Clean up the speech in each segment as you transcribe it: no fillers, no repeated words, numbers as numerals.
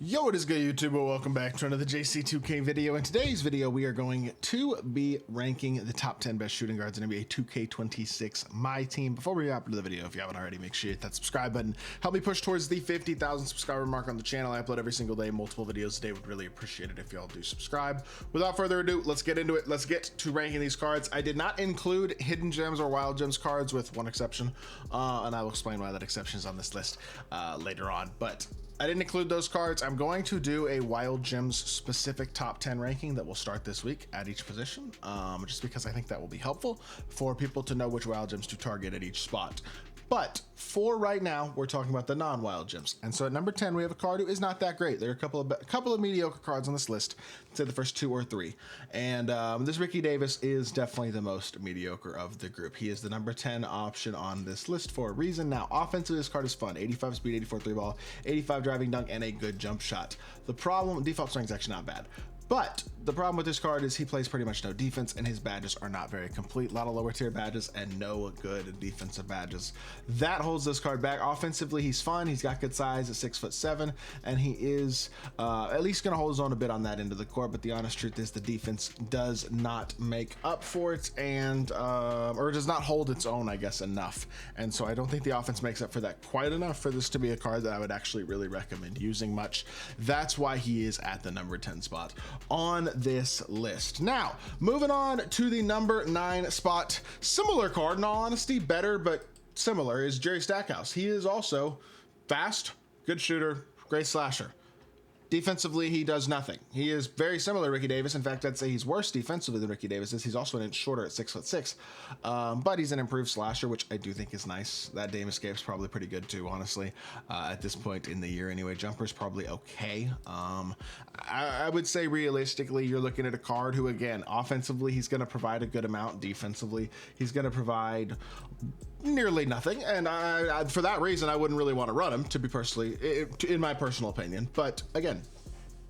Yo, what is good, YouTube? Welcome back to another JC2K video. In today's video, we are going to be ranking the top 10 best shooting guards in NBA 2K26 MyTEAM. Before we hop into the video, if you haven't already, make sure you hit that subscribe button. Help me push towards the 50,000 subscriber mark on the channel. I upload every single day, multiple videos a day. Would really appreciate it if y'all do subscribe. Without further ado, let's get into it. Let's get to ranking these cards. I did not include hidden gems or wild gems cards, with one exception, and I will explain why that exception is on this list later on. But I didn't include those cards. I'm going to do a wild gems specific top 10 ranking that will start this week at each position, just because I think that will be helpful for people to know which wild gems to target at each spot. But for right now, we're talking about the non-wild gems. And so at number 10, we have a card who is not that great. There are a couple of mediocre cards on this list. I'd say the first two or three. And this Ricky Davis is definitely the most mediocre of the group. He is the number 10 option on this list for a reason. Now, offensively, this card is fun. 85 speed, 84 three ball, 85 driving dunk, and a good jump shot. The problem, default swing is actually not bad. But the problem with this card is he plays pretty much no defense, and his badges are not very complete. A lot of lower tier badges and no good defensive badges. That holds this card back. Offensively, he's fun. He's got good size at 6'7", and he is at least going to hold his own a bit on that end of the court. But the honest truth is the defense does not make up for it, and or does not hold its own, I guess, enough. And so I don't think the offense makes up for that quite enough for this to be a card that I would actually really recommend using much. That's why he is at the number 10 spot on this list. Now, moving on to the number 9 spot, similar card, in all honesty, better but similar, is Jerry Stackhouse. He is also fast, good shooter, great slasher. Defensively, he does nothing. He is very similar to Ricky Davis. In fact, I'd say he's worse defensively than Ricky Davis is. He's also an inch shorter at 6'6", but he's an improved slasher, which I do think is nice. That Dame escape's probably pretty good too, honestly, at this point in the year anyway. Jumper's probably okay. I would say realistically, you're looking at a card who, again, offensively, he's going to provide a good amount. Defensively, he's going to provide nearly nothing, and for that reason, I wouldn't really want to run him, to be personally, in my personal opinion. But again,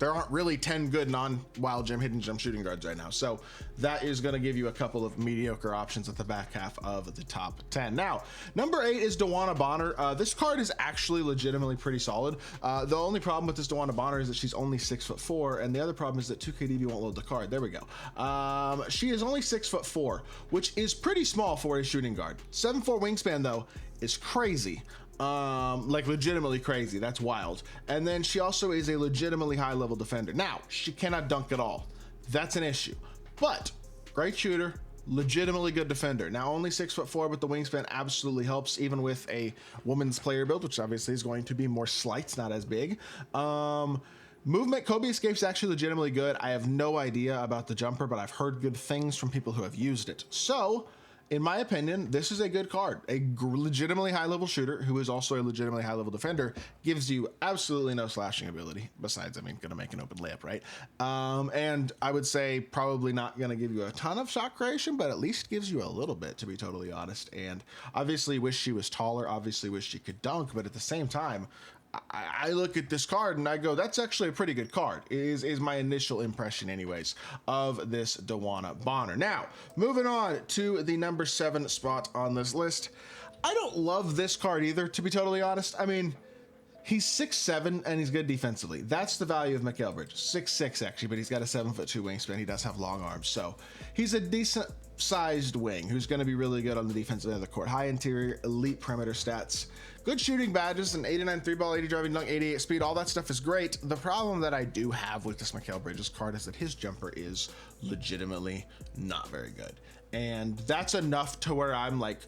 there aren't really 10 good non-wild gem hidden gem shooting guards right now, so that is going to give you a couple of mediocre options at the back half of the top 10. Now, number 8 is DeWanna Bonner. This card is actually legitimately pretty solid. The only problem with this DeWanna Bonner is that she's only 6'4", and the other problem is that 2KDB won't load the card. There we go. She is only 6'4", which is pretty small for a shooting guard. 7'4" wingspan though is crazy. Like legitimately crazy. That's wild. And then she also is a legitimately high level defender. Now, she cannot dunk at all. That's an issue, but great shooter, legitimately good defender. Now, only 6'4", but the wingspan absolutely helps, even with a woman's player build, which obviously is going to be more slight, not as big. Movement, Kobe escape's actually legitimately good. I have no idea about the jumper, but I've heard good things from people who have used it. So in my opinion, this is a good card. A legitimately high-level shooter who is also a legitimately high-level defender, gives you absolutely no slashing ability, besides, I mean, gonna make an open layup, right? And I would say probably not gonna give you a ton of shot creation, but at least gives you a little bit, to be totally honest. And obviously wish she was taller, obviously wish she could dunk, but at the same time, I look at this card and I go, that's actually a pretty good card, is my initial impression anyways of this DeWanna Bonner. Now, moving on to the number 7 spot on this list. I don't love this card either, to be totally honest. I mean, he's 6'7" and he's good defensively. That's the value of Mikal Bridges. 6'6" actually, but he's got a 7'2" wingspan. He does have long arms, so he's a decent sized wing who's going to be really good on the defensive end of the court. High interior, elite perimeter stats, good shooting badges, an 89 three ball, 80 driving dunk, 88 speed. All that stuff is great. The problem that I do have with this Mikal Bridges card is that his jumper is legitimately not very good, and that's enough to where I'm like,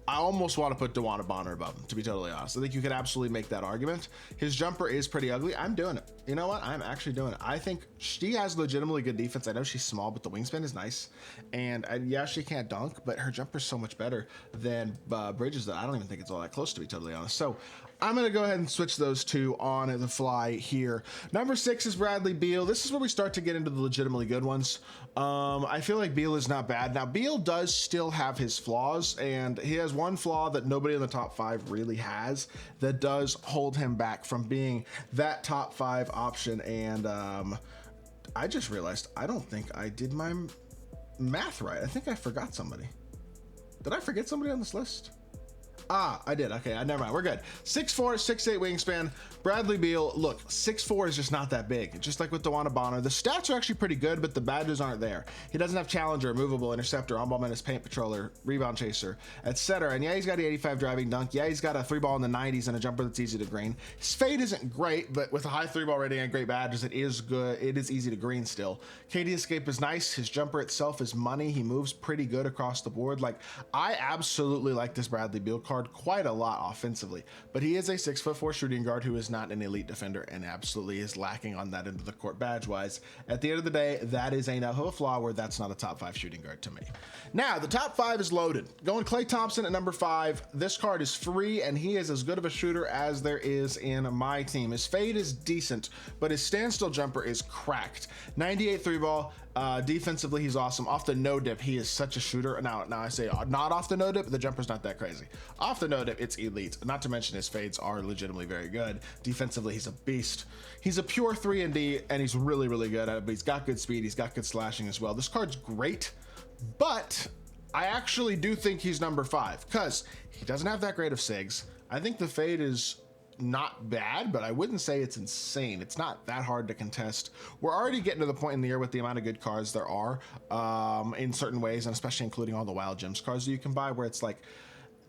I almost want to put DeWanna Bonner above him, to be totally honest. I think you could absolutely make that argument. His jumper is pretty ugly. I'm doing it. You know what? I'm actually doing it. I think she has legitimately good defense. I know she's small, but the wingspan is nice. And yeah, she can't dunk, but her jumper is so much better than Bridges that I don't even think it's all that close, to be totally honest. So I'm going to go ahead and switch those two on the fly here. Number 6 is Bradley Beal. This is where we start to get into the legitimately good ones. I feel like Beal is not bad. Now, Beal does still have his flaws, and he has one flaw that nobody in the top 5 really has that does hold him back from being that top 5 option. And I just realized I don't think I did my math right. I think I forgot somebody. Did I forget somebody on this list? Ah, I did. Okay, never mind. We're good. 6'4", 6'8" wingspan. Bradley Beal, look, 6'4" is just not that big. Just like with DeWanna, the stats are actually pretty good, but the badges aren't there. He doesn't have challenger, movable, interceptor, on-ball menace, paint patroller, rebound chaser, etc. And yeah, he's got the 85 driving dunk. Yeah, he's got a 3-ball in the 90s and a jumper that's easy to green. His fade isn't great, but with a high 3-ball rating and great badges, it is good. It is easy to green still. KD escape is nice. His jumper itself is money. He moves pretty good across the board. Like, I absolutely like this Bradley Beal card quite a lot offensively, but he is a 6'4" shooting guard who is not an elite defender and absolutely is lacking on that end of the court badge wise. At the end of the day, that is enough of a flaw where that's not a top 5 shooting guard to me. Now, the top 5 is loaded. Going Klay Thompson at number 5. This card is free and he is as good of a shooter as there is in my team. His fade is decent, but his standstill jumper is cracked. 98 3-ball. Defensively, he's awesome. Off the no dip, he is such a shooter. Now I say not off the no dip, the jumper's not that crazy. Off the no dip, it's elite. Not to mention his fades are legitimately very good. Defensively, he's a beast. He's a pure 3-and-D, and he's really, really good at it, but he's got good speed. He's got good slashing as well. This card's great, but I actually do think he's number 5 because he doesn't have that great of SIGs. I think the fade is not bad, but I wouldn't say it's insane. It's not that hard to contest. We're already getting to the point in the year with the amount of good cards there are in certain ways, and especially including all the wild gems cards that you can buy, where it's like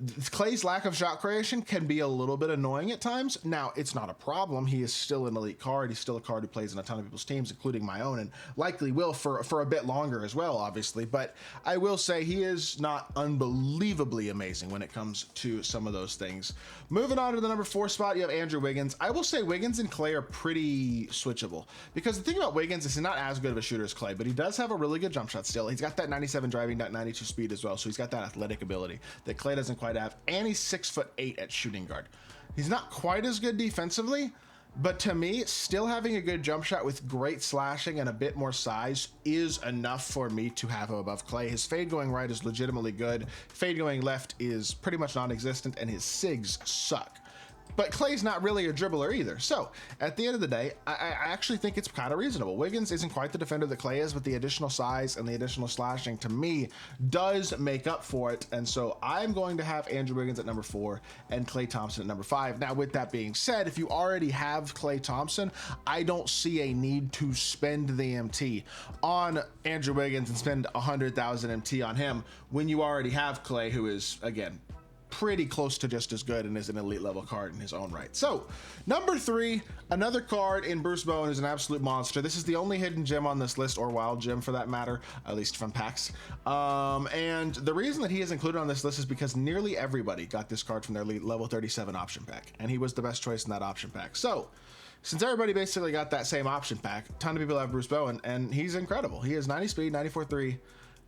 Klay's lack of shot creation can be a little bit annoying at times. Now, it's not a problem. He is still an elite card. He's still a card who plays in a ton of people's teams, including my own, and likely will for a bit longer as well, obviously. But I will say he is not unbelievably amazing when it comes to some of those things. Moving on to the number 4 spot, you have Andrew Wiggins. I will say Wiggins and Klay are pretty switchable, because the thing about Wiggins is he's not as good of a shooter as Klay, but he does have a really good jump shot still. He's got that 97 driving, that 92 speed as well, so he's got that athletic ability that Klay doesn't quite have, and he's 6'8" at shooting guard. He's not quite as good defensively, but to me, still having a good jump shot with great slashing and a bit more size is enough for me to have him above Klay. His fade going right is legitimately good. Fade going left is pretty much non-existent, and his SIGs suck. But Klay's not really a dribbler either. So at the end of the day, I actually think it's kind of reasonable. Wiggins isn't quite the defender that Klay is, but the additional size and the additional slashing to me does make up for it. And so I'm going to have Andrew Wiggins at number 4 and Klay Thompson at number 5. Now, with that being said, if you already have Klay Thompson, I don't see a need to spend the MT on Andrew Wiggins and spend 100,000 MT on him when you already have Klay, who is, again, pretty close to just as good and is an elite level card in his own right. So number 3, another card in Bruce Bowen, is an absolute monster. This is the only hidden gem on this list, or wild gem for that matter, at least from packs. And the reason that he is included on this list is because nearly everybody got this card from their level 37 option pack, and he was the best choice in that option pack. So since everybody basically got that same option pack, a ton of people have Bruce Bowen, and he's incredible. He has 90 speed, 94 3,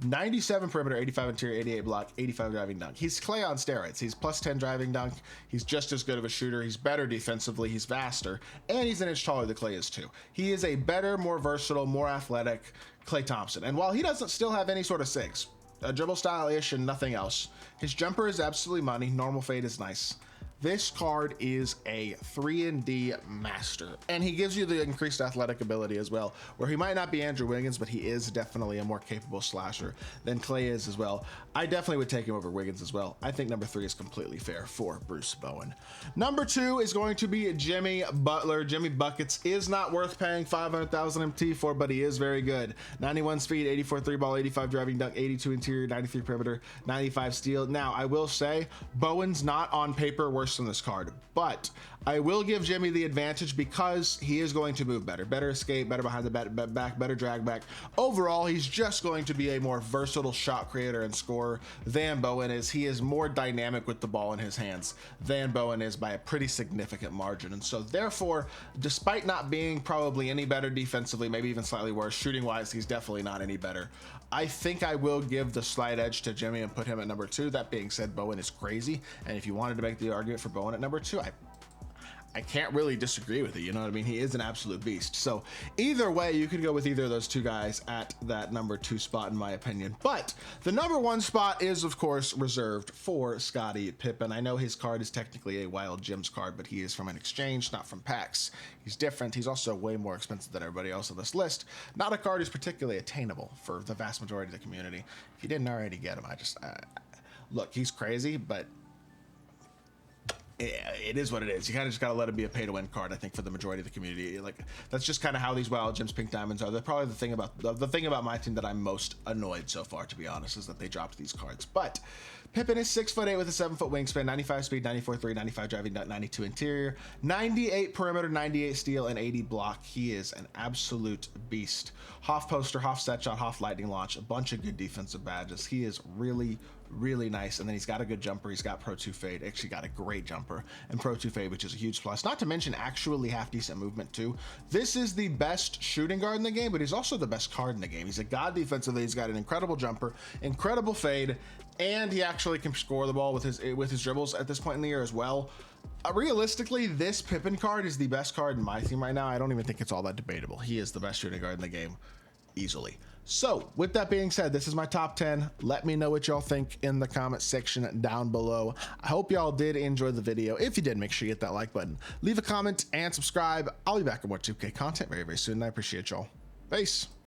97 perimeter, 85 interior, 88 block, 85 driving dunk. He's Klay on steroids. He's plus 10 driving dunk. He's just as good of a shooter. He's better defensively. He's faster, and he's an inch taller than Klay is too. He is a better, more versatile, more athletic Klay Thompson. And while he doesn't still have any sort of SIGs, a dribble style-ish and nothing else, his jumper is absolutely money. Normal fade is nice. This card is a 3-and-D master, and he gives you the increased athletic ability as well, where he might not be Andrew Wiggins, but he is definitely a more capable slasher than Klay is as well. I definitely would take him over Wiggins as well. I think number 3 is completely fair for Bruce Bowen. Number 2 is going to be Jimmy Butler. Jimmy Buckets is not worth paying 500,000 MT for, but he is very good. 91 speed, 84 3-ball, 85 driving dunk, 82 interior, 93 perimeter, 95 steal. Now, I will say, Bowen's not on paper worse than this card, but I will give Jimmy the advantage because he is going to move better. Better escape, better behind the back, better drag back. Overall, he's just going to be a more versatile shot creator and scorer than Bowen is. He is more dynamic with the ball in his hands than Bowen is by a pretty significant margin. And so therefore, despite not being probably any better defensively, maybe even slightly worse, shooting wise, he's definitely not any better. I think I will give the slight edge to Jimmy and put him at number 2. That being said, Bowen is crazy. And if you wanted to make the argument for Bowen at number 2, I can't really disagree with it. You know what I mean? He is an absolute beast. So either way, you could go with either of those two guys at that number 2 spot, in my opinion. But the number 1 spot is, of course, reserved for Scottie Pippen. I know his card is technically a Wild Gems card, but he is from an exchange, not from packs. He's different. He's also way more expensive than everybody else on this list. Not a card who's particularly attainable for the vast majority of the community. If you didn't already get him, look, he's crazy, but it is what it is. You kind of just got to let it be a pay to win card, I think, for the majority of the community. Like, that's just kind of how these Wild Gems Pink Diamonds are. They're probably the thing about my team that I'm most annoyed so far, to be honest, is that they dropped these cards. But Pippen is 6'8" with a 7-foot wingspan, 95 speed, 94 3, 95 driving, 92 interior, 98 perimeter, 98 steal, and 80 block. He is an absolute beast. Hoff poster, Hoff set shot, Hoff lightning launch, a bunch of good defensive badges. He is really nice. And then he's got a good jumper. He's got Pro 2 fade. Actually got a great jumper and Pro 2 fade, which is a huge plus. Not to mention actually half decent movement too. This is the best shooting guard in the game, but he's also the best card in the game. He's a god defensively. He's got an incredible jumper, incredible fade, and he actually can score the ball with his dribbles at this point in the year as well. Realistically, this Pippen card is the best card in my team right now. I don't even think it's all that debatable. He is the best shooting guard in the game easily. So with that being said, this is my top 10. Let me know what y'all think in the comment section down below. I hope y'all did enjoy the video. If you did, make sure you hit that like button, leave a comment, and subscribe. I'll be back with more 2K content very soon. I appreciate y'all. Peace.